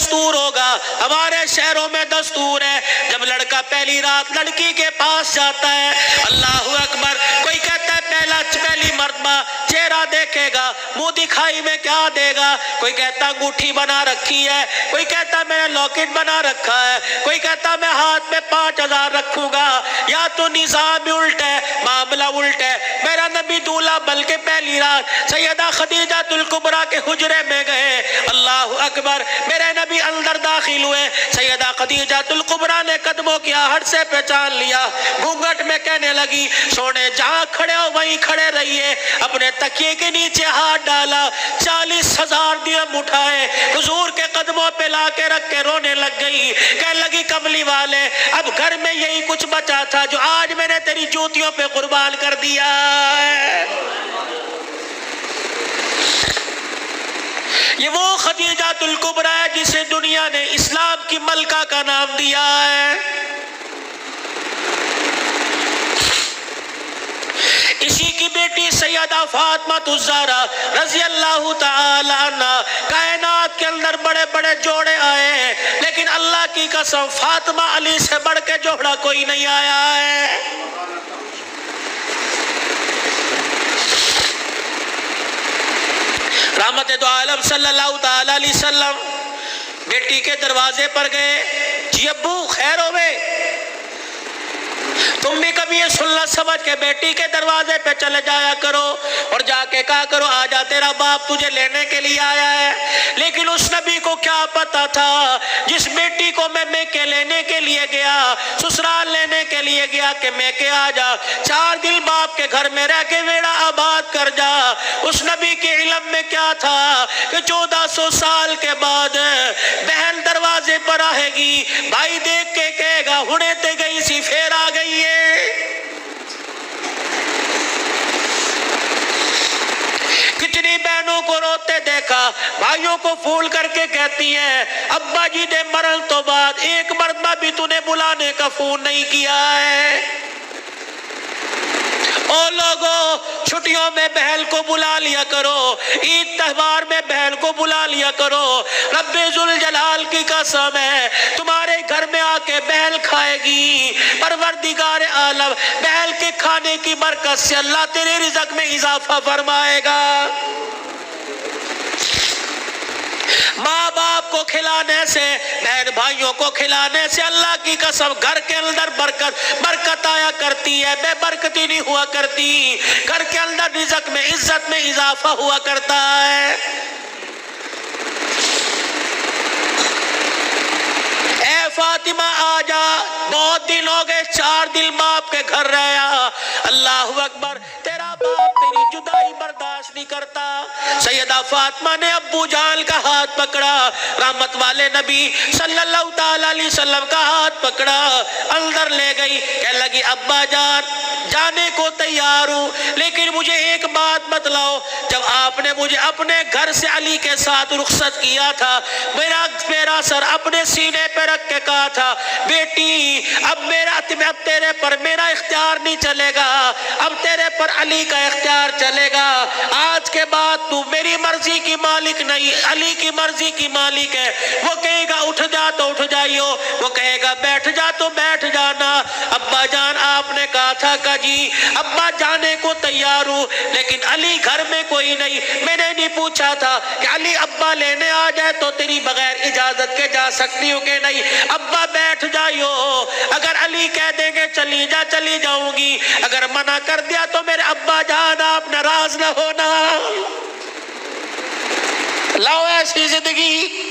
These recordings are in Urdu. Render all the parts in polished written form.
دستور ہوگا، ہمارے شہروں میں دستور ہے جب لڑکا پہلی رات لڑکی کے پاس جاتا ہے، اللہ اکبر، کوئی کہتا ہے پہلی مرتبہ چہرہ دیکھے گا، منہ دکھائی میں کیا دے گا، کوئی کہتا انگوٹھی بنا رکھی ہے، کوئی کہتا میں نے لاکٹ بنا رکھا ہے، کوئی کہتا میں ہاتھ میں 5000 رکھوں گا، یا تو نظام بھی الٹ ہے، معاملہ الٹ ہے۔ میرا نبی دولہا بلکہ پہلی رات سیدہ خدیجہ الکبریٰ کے حجرے میں گئے، اللہ اکبر، میرے نبی اندر داخل ہوئے، سیدہ خدیجہ الکبریٰ نے قدموں کی آہٹ سے پہچان لیا، گھونگھٹ میں کہنے لگی سونے جہاں کھڑے ہو وہیں کھڑے رہیے، اپنے تکیے کے نیچے ہاتھ ڈالا، 40,000 درہم اٹھائے، حضور کے قدموں پہ لا کے رکھ کے رونے لگ گئی، کہنے لگی کملی والے اب گھر میں یہی کچھ بچا تھا جو آج میں نے تیری جوتیوں پہ قربان کر دیا ہے۔ یہ وہ خدیجہ الکبریٰ ہے جسے دنیا نے اسلام کی ملکہ کا نام دیا ہے۔ اسی کی بیٹی سیدہ فاطمہ الزہرا رضی اللہ تعالی عنہ، کائنات کے اندر بڑے بڑے جوڑے آئے ہیں لیکن اللہ کی قسم فاطمہ علی سے بڑھ کے جوڑا کوئی نہیں آیا ہے۔ رحمت دو عالم صلی اللہ تعالی علیہ وسلم بیٹی کے دروازے پر گئے، جی ابو خیر ہوئے، تم بھی کبھی یہ سننا سمجھ کے بیٹی کے دروازے پہ چلے جایا کرو اور جا کے کہا کرو آجا تیرا باپ تجھے لینے کے لیے آیا ہے۔ لیکن اس نبی کو کیا پتا تھا جس بیٹی کو میں کے لینے کے لیے گیا، سسرال لینے کے لیے گیا کہ میں کے آجا 4 دن باپ کے گھر میں رہ کے بیڑا آباد کر جا، اس نبی کے علم میں کیا تھا کہ 1400 سال کے بعد بہن دروازے پر آئے گی، بھائی دیکھ کے کہے گا ہنے تے گئی سی پھر آ گئی ہے۔ کتنی بہنوں کو روتے دیکھا، بھائیوں کو پھول کر کے کہتی ہیں ابا جی دے مرن تو بعد ایک مرتبہ بھی تو نے بلانے کا فون نہیں کیا ہے۔ او لوگوں چھٹیوں میں بہن کو بلا لیا کرو، عید تہوار میں بہن کو بلا لیا کرو، رب ذوالجلال کی قسم ہے تمہارے گھر میں آ کے بہن کھائے گی، پروردگار عالم بہن کے کھانے کی برکت سے اللہ تیرے رزق میں اضافہ فرمائے گا۔ ماں باپ کو کھلانے سے، بہن بھائیوں کو کھلانے سے اللہ کی قسم گھر کے اندر برکت آیا کرتی ہے، بے برکتی نہیں ہوا کرتی، گھر کے اندر رزق میں عزت میں اضافہ ہوا کرتا ہے۔ اے فاطمہ آجا، بہت دن ہو گئے 4 دن باپ کے گھر رہا، اللہ اکبر، تیرا باپ تیری جدائی برداشت نہیں کرتا۔ سیدہ فاطمہ نے ابو جان کا ہاتھ پکڑا، رحمت والے نبی صلی اللہ تعالی علیہ وسلم کا ہاتھ پکڑا، اندر لے گئی، کہنے لگی ابا جان جانے کو تیار ہوں لیکن مجھے ایک بات بتلاؤ، جب آپ نے مجھے اپنے گھر سے علی کے ساتھ رخصت کیا تھا، میرا سر اپنے سینے پہ رکھ کے کہا تھا بیٹی اب تیرے پر میرا اختیار نہیں چلے گا، اب تیرے پر علی کا اختیار چلے گا، آج کے بعد تو میری مرضی کی مالک نہیں، علی کی مرضی کی مالک ہے، وہ کہے گا اٹھ جا تو اٹھ جائیو، وہ کہے گا بیٹھ جا تو بیٹھ جانا۔ ابا جان آپ نے کہا تھا کہ جی ابا جانے کو تیار ہوں لیکن علی گھر میں کوئی نہیں، میں نے نہیں پوچھا تھا کہ علی ابا لینے آ جائے تو تیری بغیر اجازت کے جا سکتی ہوں کہ نہیں، ابا بیٹھ جائیو، اگر علی کہہ دیں گے چلی جا چلی جاؤں گی، اگر منع کر دیا تو میرے ابا جان آپ ناراض نہ ہونا۔ لاؤ ایسی زندگی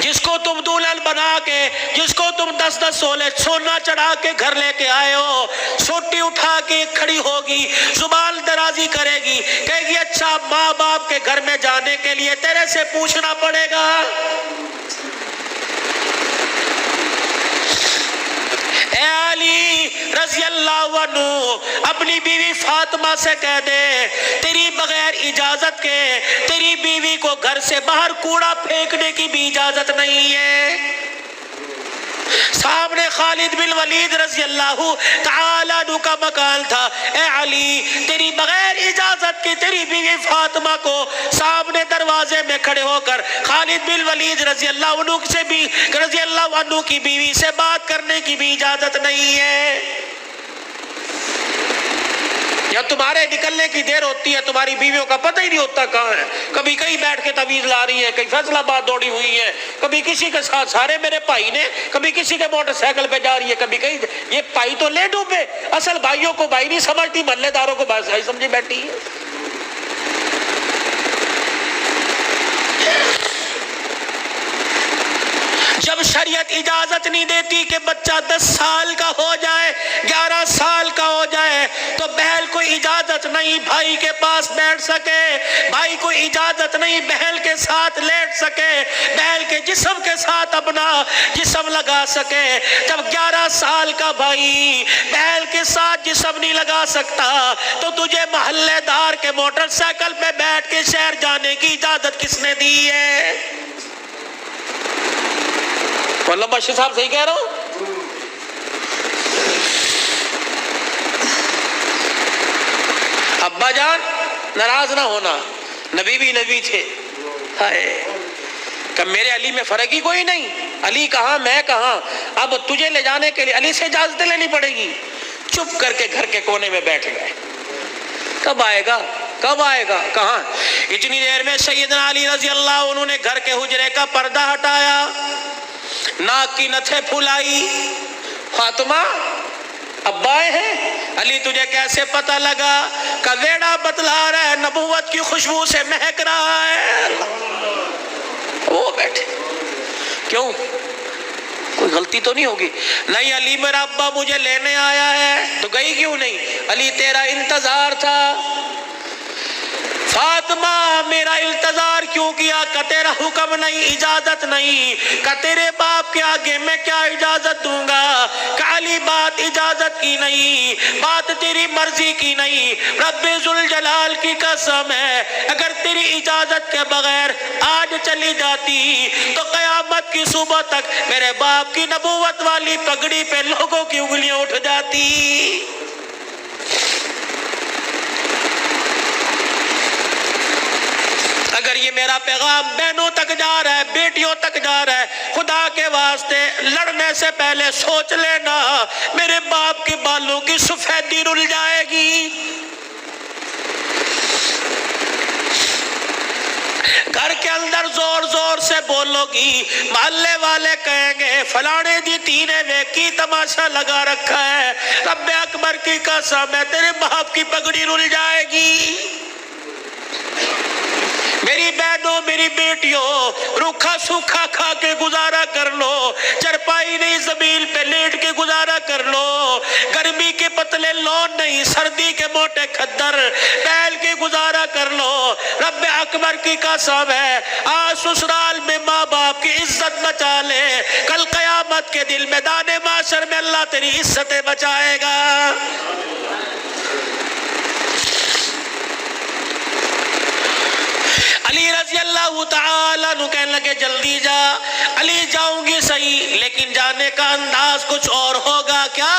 جس کو تم دلہن بنا کے، جس کو تم 10 سولے سونا چڑھا کے گھر لے کے آئے ہو، سوٹی اٹھا کے کھڑی ہوگی، زبان درازی کرے گی، کہے گی اچھا ماں باپ کے گھر میں جانے کے لیے تیرے سے پوچھنا پڑے گا۔ اے علی رضی اللہ عنہ اپنی بیوی فاطمہ سے کہہ دے تیری بغیر اجازت کے تیری بیوی کو گھر سے باہر کوڑا پھینکنے کی بھی اجازت نہیں ہے۔ سامنے خالد بن ولید رضی اللہ تعالیٰ عنہ کا مکان تھا. اے علی تیری بغیر اجازت کی تیری بیوی فاطمہ کو سامنے دروازے میں کھڑے ہو کر خالد بن ولید رضی اللہ عنہ کی بیوی سے بات کرنے کی بھی اجازت نہیں ہے. یا تمہارے نکلنے کی دیر ہوتی ہے تمہاری بیویوں کا پتہ ہی نہیں ہوتا کہاں ہے. کبھی کہیں بیٹھ کے تعویذ لا رہی ہیں, کہیں فیصل آباد دوڑی ہوئی ہیں, کبھی کسی کے ساتھ سارے میرے بھائی نے, کبھی کسی کے موٹر سائیکل پہ جا رہی ہے, کبھی کہیں. یہ بھائی تو لے ڈوبے, اصل بھائیوں کو بھائی نہیں سمجھتی, محلے داروں کو بھائی سمجھی بیٹھی ہے. جب شریعت اجازت نہیں دیتی کہ بچہ 10 سال کا ہو جائے, 11 سال کا ہو جائے, تو بہن کو اجازت نہیں بھائی کے پاس بیٹھ سکے, بھائی کو اجازت نہیں بہن کے ساتھ لیٹ سکے, بہن کے جسم کے ساتھ اپنا جسم لگا سکے. جب 11 سال کا بھائی بہن کے ساتھ جسم نہیں لگا سکتا تو تجھے محلے دار کے موٹر سائیکل پہ بیٹھ کے شہر جانے کی اجازت کس نے دی ہے؟ مولانا بشیر صاحب صحیح کہہ رہا ہوں؟ ابا جان ناراض نہ ہونا, نبی بھی نبی تھے. کہ میرے علی میں فرق ہی کوئی نہیں, علی کہاں میں کہاں, اب تجھے لے جانے کے لیے علی سے اجازت لینی پڑے گی. چپ کر کے گھر کے کونے میں بیٹھ گئے. کب آئے گا کب آئے گا کہاں. اتنی دیر میں سیدنا علی رضی اللہ عنہ نے گھر کے حجرے کا پردہ ہٹایا, ناک کی نتھے پھلائی. فاطمہ ابا آئے ہیں. علی تجھے کیسے پتہ لگا؟ کہ ویڑا بتلا رہا ہے, نبوت کی خوشبو سے مہک رہا ہے. وہ بیٹھے. کیوں, کوئی غلطی تو نہیں ہوگی؟ نہیں علی میرا ابا مجھے لینے آیا ہے. تو گئی کیوں نہیں؟ علی تیرا انتظار تھا. فاطمہ میرا انتظار کیوں کیا؟ کہ تیرا حکم نہیں, اجازت نہیں. کہ تیرے باپ کے آگے میں کیا اجازت دوں گا؟ کہ علی بات اجازت کی نہیں, بات تیری مرضی کی نہیں. رب ذوالجلال کی قسم ہے اگر تیری اجازت کے بغیر آج چلی جاتی تو قیامت کی صبح تک میرے باپ کی نبوت والی پگڑی پہ لوگوں کی انگلیاں اٹھ جاتی. اگر یہ میرا پیغام بہنوں تک جا رہا ہے, بیٹیوں تک جا رہا ہے, خدا کے واسطے لڑنے سے پہلے سوچ لینا میرے باپ کے بالوں کی سفیدی رل جائے گی. گھر کے اندر زور زور سے بولو گی, محلے والے کہیں گے فلانے دی تینے ویکی تماشا لگا رکھا ہے. رب اکبر کی قسم ہے تیرے باپ کی پگڑی رل جائے گی. میری بہنوں میری بیٹیوں, روکھا سوکھا کھا کے گزارا کر لو, چرپائی نہیں زمین پہ لیٹ کے گزارا کر لو, گرمی کے پتلے لون نہیں سردی کے موٹے کھدر پہل کے گزارا کر لو. رب اکبر کی قسم ہے آج سسرال میں ماں باپ کی عزت بچا لے, کل قیامت کے دل میدان معاشر میں اللہ تیری عزتیں بچائے گا. علی رضی اللہ تعالیٰ عنہ کہنے لگے جلدی جا. علی جاؤں گی صحیح لیکن جانے کا انداز کچھ اور ہوگا. کیا؟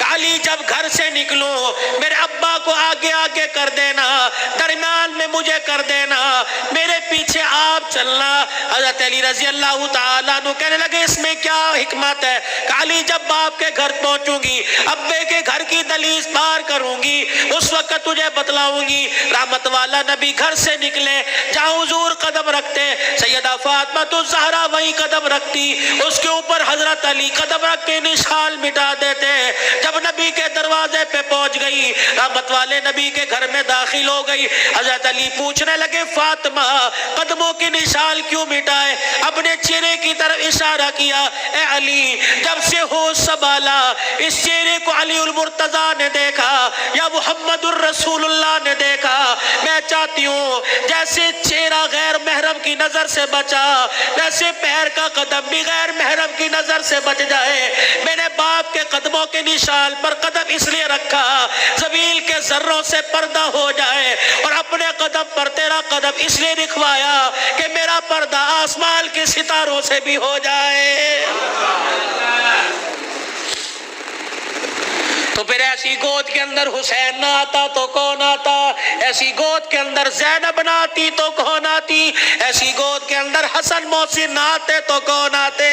علی جب گھر سے نکلوں میرے ابا کو آگے آگے کر دینا, درمیان میں مجھے کر دینا, میرے پیچھے آپ چلنا. حضرت علی رضی اللہ تعالیٰ عنہ کہنے لگے اس میں کیا حکمت ہے؟ کہ علی جب باپ کے گھر پہنچوں گی, ابے کے گھر کی دہلیز پار کروں گی, اس وقت تجھے بتلاؤں گی. رحمت والا نبی گھر سے نکلے, جہاں حضور قدم رکھتے سیدہ فاطمہ تو زہرا وہیں قدم رکھتی, اس کے اوپر حضرت علی قدم رکھ کے نشان مٹا دیتے. جب نبی کے دروازے پہ پہنچ گئی, رحمت والے نبی کے گھر میں داخل ہو گئی, حضرت علی پوچھنے لگے فاطمہ قدموں کی نشان کیوں مٹائے؟ اپنے چہرے کی طرف اشارہ کیا. اے علی جب سے ہوش سنبھالا اس چہرے کو علی المرتضیٰ نے دیکھا یا محمد الرسول اللہ نے دیکھا, میں چاہتی ہوں جیسے چہرہ غیر محرم کی نظر سے بچا ویسے پیر کا قدم بھی غیر محرم کی نظر سے بچ جائے. میں نے باپ کے قدموں کے نشان پر قدم اس لیے رکھا زمین کے ذروں سے پردہ ہو جائے, اور اپنے قدم پر تیرا قدم اس لیے رکھوایا کہ میرا پردہ آسمان کے ستاروں سے بھی ہو جائے۔ تو پھر ایسی گود کے اندر حسین نہ آتا تو کون آتا؟ ایسی گود کے اندر زینب نہ آتی تو کون آتی؟ ایسی گود کے اندر حسن محسن نہ آتے تو کون آتے؟